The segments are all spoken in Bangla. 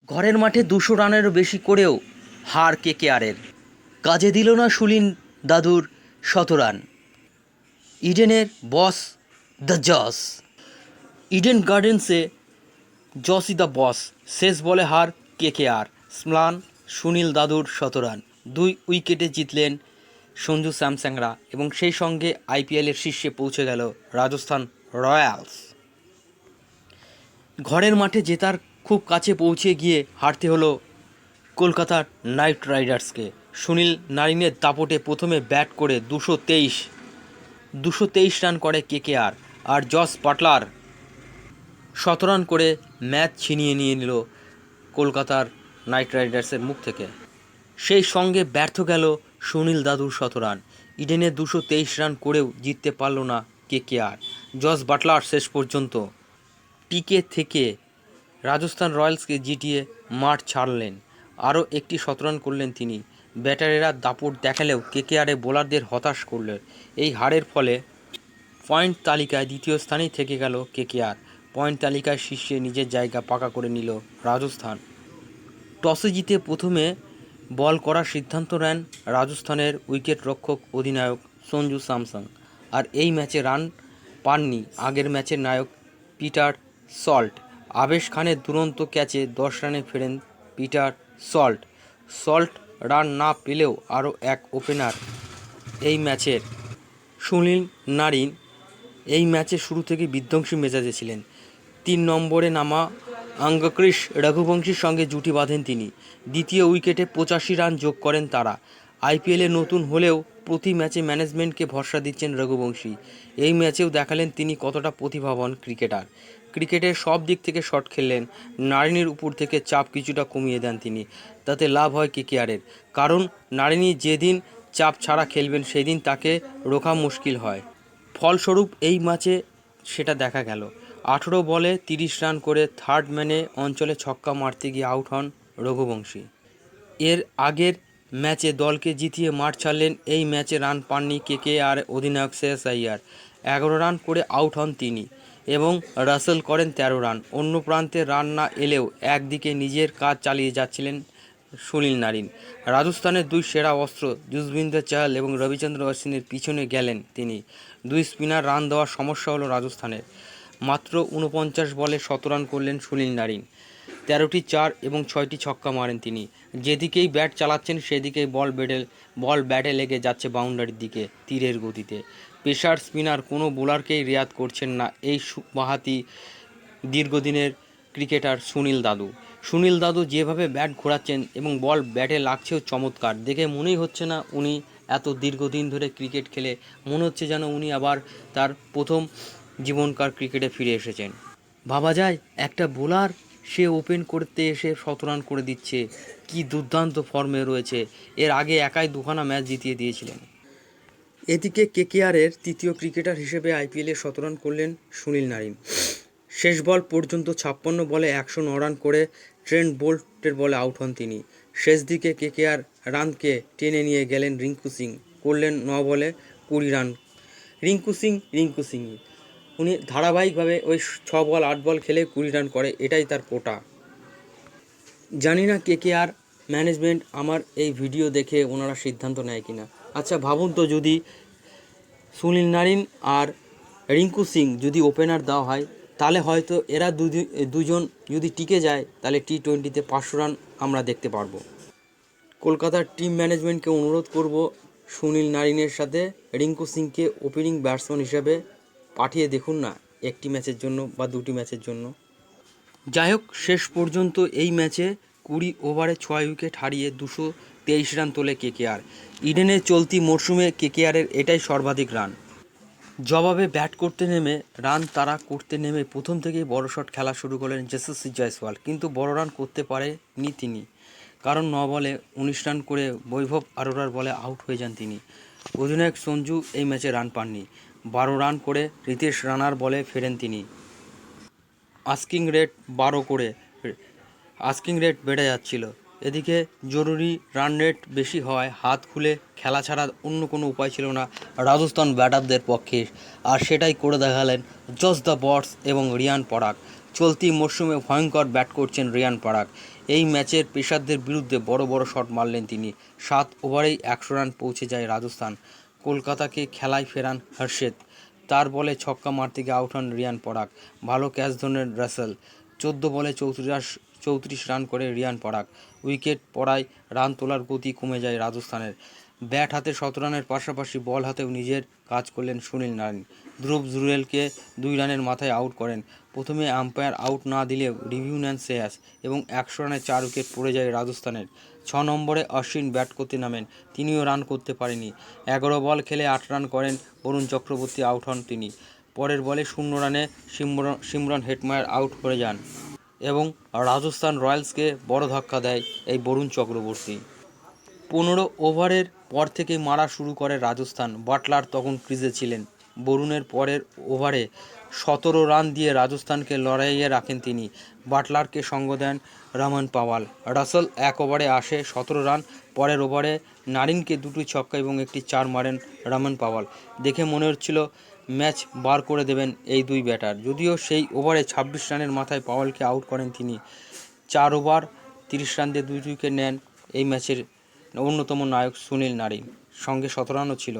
ঘরের মাঠে 200 রানেরও বেশি করেও হার কেকেআরের। কাজে দিল না সুনীল দাদুর 100 রান। ইডেনের বস দ্য জস। ইডেন গার্ডেন্সে জসই দ্য বস। শেষ বলে হার কেকেআর। স্ম্লান সুনীল দাদুর 100 রান। 2 উইকেটে জিতলেন সঞ্জু স্যামসংরা এবং সেই সঙ্গে আইপিএলের শীর্ষে পৌঁছে গেল রাজস্থান রয়্যালস। ঘরের মাঠে জেতার খুব কাছে পৌঁছে গিয়ে হারতে হলো কলকাতার নাইট রাইডার্সকে। সুনীল নারিনের দাপটে প্রথমে ব্যাট করে 223 রান করে কেকেআর, আর জস বাটলার 17 রান করে ম্যাচ ছিনিয়ে নিয়ে নিল কলকাতার নাইট রাইডার্সের মুখ থেকে। সেই সঙ্গে ব্যর্থ গেল সুনীল দাদুর 100 রান। ইডেনে 223 রান করেও জিততে পারল না কেকেআর। জস বাটলার শেষ পর্যন্ত টিকে থেকে রাজস্থান রয়্যালসকে জিতিয়ে মাঠ ছাড়লেন। আরও একটি 100 রান করলেন তিনি। ব্যাটারেরা দাপট দেখালেও কেকেআরে বোলারদের হতাশ করলেন। এই হারের ফলে পয়েন্ট তালিকায় দ্বিতীয় স্থানেই থেকে গেল কেকেআর। পয়েন্ট তালিকায় শীর্ষে নিজের জায়গা পাকা করে নিল রাজস্থান। টসে জিতে প্রথমে বল করার সিদ্ধান্ত নেন রাজস্থানের উইকেট রক্ষক অধিনায়ক সঞ্জু স্যামসং, আর এই ম্যাচে রান পাননি আগের ম্যাচের নায়ক পিটার সল্ট। আবেশ খানের দুরন্ত ক্যাচে 10 রানে ফেরেন পিটার সল্ট রান না পেলেও আরও এক ওপেনার এই ম্যাচের সুনীল নারিন এই ম্যাচে শুরু থেকে বিধ্বংসী মেজাজে ছিলেন। 3 নম্বরে নামা অঙ্গক্রিস রঘুবংশীর সঙ্গে জুটি বাঁধেন তিনি। দ্বিতীয় উইকেটে 85 রান যোগ করেন তারা। আইপিএলে নতুন হলেও প্রতি ম্যাচে ম্যানেজমেন্টকে ভরসা দিচ্ছেন রঘুবংশী। এই ম্যাচেও দেখালেন তিনি কতটা প্রতিভাবান ক্রিকেটার। ক্রিকেটের সব দিক থেকে শট খেললেন। নারিনের উপর থেকে চাপ কিছুটা কমিয়ে দেন তিনি। তাতে লাভ হয় কেকেআরের, কারণ নারিনী যেদিন চাপ ছাড়া খেলবেন সেদিন তাকে রোখা মুশকিল হয়। ফলস্বরূপ এই ম্যাচে সেটা দেখা গেল। 18 বলে 30 রান করে থার্ড ম্যানে অঞ্চলে ছক্কা মারতে গিয়ে আউট হন রঘুবংশী। এর আগের ম্যাচে দলকে জিতিয়ে মাঠ ছাড়লেন। এই ম্যাচে রান পাননি কেকেআর অধিনায়ক শ্রেয়াস আইয়ার। 11 রান করে আউট হন তিনি এবং রাসেল করেন 13 রান। অন্য প্রান্তে রান না এলেও একদিকে নিজের কাজ চালিয়ে যাচ্ছিলেন সুনীল নারিন। রাজস্থানের 2 সেরা অস্ত্র যুজবেন্দ্র চাহাল এবং রবিচন্দ্র অশ্বিনের পিছনে গেলেন তিনি। 2 স্পিনার রান দেওয়ার সমস্যা হলো রাজস্থানের। মাত্র 49 বলে 17 রান করলেন সুনীল নারিন। 13টি 4 এবং 6টি ছক্কা মারেন তিনি। যেদিকেই ব্যাট চালাচ্ছেন সেদিকেই বল ব্যাটে লেগে যাচ্ছে বাউন্ডারির দিকে তীরের গতিতে। পেসার স্পিনার কোনো বোলারকেই রেয়াত করছেন না এই বাঁহাতি দীর্ঘদিনের ক্রিকেটার সুনীল দাদু যেভাবে ব্যাট ঘোরাচ্ছেন এবং বল ব্যাটে লাগছেও চমৎকার। দেখে মনেই হচ্ছে না উনি এত দীর্ঘদিন ধরে ক্রিকেট খেলে, মনে হচ্ছে যেন উনি আবার তার প্রথম জীবনকার ক্রিকেটে ফিরে এসেছেন। ভাবা যায় একটা বোলার সে ওপেন করতে এসে 17 রান করে দিচ্ছে, কি দুর্দান্ত ফর্মে রয়েছে। এর আগে একাই 2খানা ম্যাচ জিতিয়ে দিয়েছিলেন। এদিকে কেকেআরের তৃতীয় ক্রিকেটার হিসেবে আইপিএলে 17 রান করলেন সুনীল নারিন। শেষ বল পর্যন্ত 56 বলে 109 রান করে ট্রেন্ট বোল্টের বলে আউট হন তিনি। শেষ দিকে কেকেআর রানকে টেনে নিয়ে গেলেন রিঙ্কু সিং, করলেন 9 বলে 20 রান। রিঙ্কু সিং উনি ধারাবাহিকভাবে ওই 6 বল 8 বল খেলে 20 রান করে, এটাই তার কোটা। জানি না কেকেআর ম্যানেজমেন্ট আমার এই ভিডিও দেখে ওনারা সিদ্ধান্ত নেয় কিনা। আচ্ছা ভাবুন তো, যদি সুনীল নারিন আর রিঙ্কু সিং যদি ওপেনার দেওয়া হয়, তাহলে হয়তো এরা দুজন যদি টিকে যায় তাহলে টি-20তে 500 রান আমরা দেখতে পারবো। কলকাতার টিম ম্যানেজমেন্টকে অনুরোধ করব সুনীল নারিনের সাথে রিঙ্কু সিংকে ওপেনিং ব্যাটসম্যান হিসাবে পাঠিয়ে দেখুন না, একটি ম্যাচের জন্য বা 2টি ম্যাচের জন্য। যাই হোক, শেষ পর্যন্ত এই ম্যাচে 20 ওভারে 6 উইকেট হারিয়ে 223 রান তোলে কেকেআর। ইডেনের চলতি মরশুমে কেকেআরের এটাই সর্বাধিক রান। জবাবে ব্যাট করতে নেমে রান তাড়া করতে নেমে প্রথম থেকেই বড় শট খেলা শুরু করলেন যশস্বী জয়সওয়াল, কিন্তু বড় রান করতে পারেননি তিনি, কারণ 9 বলে 19 রান করে বৈভব আরোরার বলে আউট হয়ে যান তিনি। অধিনায়ক সঞ্জু এই ম্যাচে রান পাননি। 12 রান করে রিতেশ রানার বলে ফেরেন তিনি। আস্কিং রেট বেড়ে যাচ্ছিল। এদিকে জরুরি রান রেট বেশি হওয়ায় হাত খুলে খেলা ছাড়া অন্য কোনো উপায় ছিল না রাজস্থান ব্যাটারদের পক্ষে, আর সেটাই করে দেখালেন জস দ্য বস এবং রিয়ান পরাগ। চলতি মরশুমে ভয়ঙ্কর ব্যাট করছেন রিয়ান পরাগ। এই ম্যাচের পেসারদের বিরুদ্ধে বড় বড় শট মারলেন তিনি। 7 ওভারেই 100 রান পৌঁছে যায় রাজস্থান। কলকাতাকে খেলায় ফেরান হর্ষেদ। তার বলে ছক্কা মারতে গিয়ে আউট হন রিয়ান পরাগ। ভালো ক্যাচ ধরেন রাসেল। 14 বলে 34 রান করে রিয়ান পরাগ। উইকেট পড়ায় রান তোলার গতি কমে যায় রাজস্থানের। ব্যাট হাতে 17 রানের পাশাপাশি বল হাতেও নিজের কাজ করলেন সুনীল নারিন। ধ্রুব জুরেলকে 2 রানের মাথায় আউট করেন। প্রথমে আম্পায়ার আউট না দিলেও রিভিউ নেন শ্রেয়াস এবং 100 রানে 4 উইকেট পড়ে যায় রাজস্থানের। 6 নম্বরে অশ্বিন ব্যাট করতে নামেন, তিনিও রান করতে পারেনি। 11 বল খেলে 8 রান করেন বরুণ চক্রবর্তী, আউট হন তিনি। পরের বলে 0 রানে সিমরন হেটমায়ার আউট হয়ে যান এবং রাজস্থান রয়্যালসকে বড় ধাক্কা দেয় এই বরুণ চক্রবর্তী। 15 ওভারের পর থেকেই মারা শুরু করে রাজস্থান। বাটলার তখন ক্রিজে ছিলেন। বরুণের পরের ওভারে 17 রান দিয়ে রাজস্থানকে লড়াইয়ে রাখেন তিনি। বাটলারকে সঙ্গ দেন রমন পাওয়াল। রাসেল 1 ওভারে আসে 17 রান। পরের ওভারে নারিনকে 2টি ছক্কা এবং একটি 4 মারেন রমন পাওয়াল। দেখে মনে হচ্ছিল ম্যাচ বার করে দেবেন এই দুই ব্যাটার, যদিও সেই ওভারে 26 রানের মাথায় পাওয়ালকে আউট করেন তিনি। 4 ওভার 30 রান দিয়ে 2 উইকেট নেন এই ম্যাচের অন্যতম নায়ক সুনীল নারিন, সঙ্গে 17 রানও ছিল।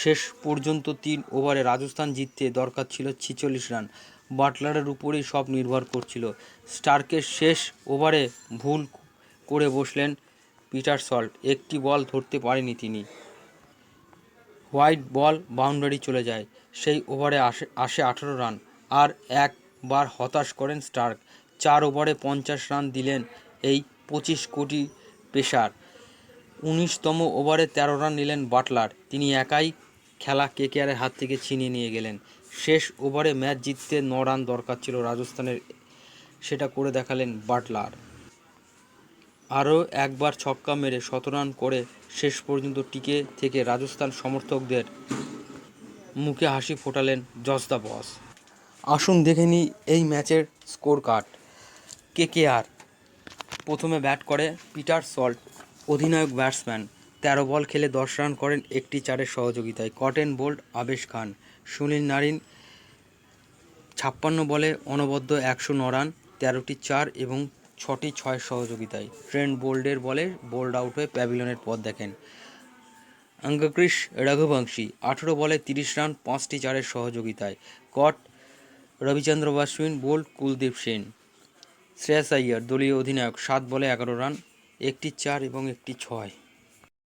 শেষ পর্যন্ত 3 ওভারে রাজস্থান জিততে দরকার ছিল 46 রান। বাটলারের উপরেই সব নির্ভর করছিল। স্টার্কের শেষ ওভারে ভুল করে বসলেন পিটার সল্ট। একটি বল ধরতে পারেনি তিনি। হোয়াইট বল বাউন্ডারি চলে যায়। সেই ওভারে আসে 18 রান। আর একবার হতাশ করেন স্টার্ক। 4 ওভারে 50 রান দিলেন এই 25 কোটি পেসার। 19তম ওভারে 13 রান নিলেন বাটলার। তিনি একাই খেলা কেকেআরের হাত থেকে ছিনিয়ে নিয়ে গেলেন। শেষ ওভারে ম্যাচ জিততে 9 রান দরকার ছিল রাজস্থানের, সেটা করে দেখালেন বাটলার। আরও একবার ছক্কা মেরে 17 রান করে শেষ পর্যন্ত টিকে থেকে রাজস্থান সমর্থকদের মুখে হাসি ফোটালেন জস দ্য বস। আসুন দেখে নিই এই ম্যাচের স্কোর কার্ড। কেকেআর প্রথমে ব্যাট করে পিটার সল্ট, অধিনায়ক ব্যাটসম্যান। 13 বল খেলে 10 রান করেন একটি 4-এর সহযোগিতায়। কটেন বোল্ড আবেশ খান। সুনীল নারিন 56 বলে অনবদ্য 109 রান, 13টি 4 এবং 6টি 6 সহযোগিতায়। ট্রেন্ট বোল্ডের বলে বোল্ড আউট হয়ে প্যাভিলিয়নের পথ দেখেন। অঙ্গক্রিশ রঘুবংশী 18 বলে 30 রান, 5টি 4-এর সহযোগিতায়। কট রবিচন্দ্র অশ্বিন, বোল্ড কুলদীপ সেন। শ্রেয়াস আইয়ার দলীয় অধিনায়ক 7 বলে 11 রান, একটি 4 এবং একটি 6।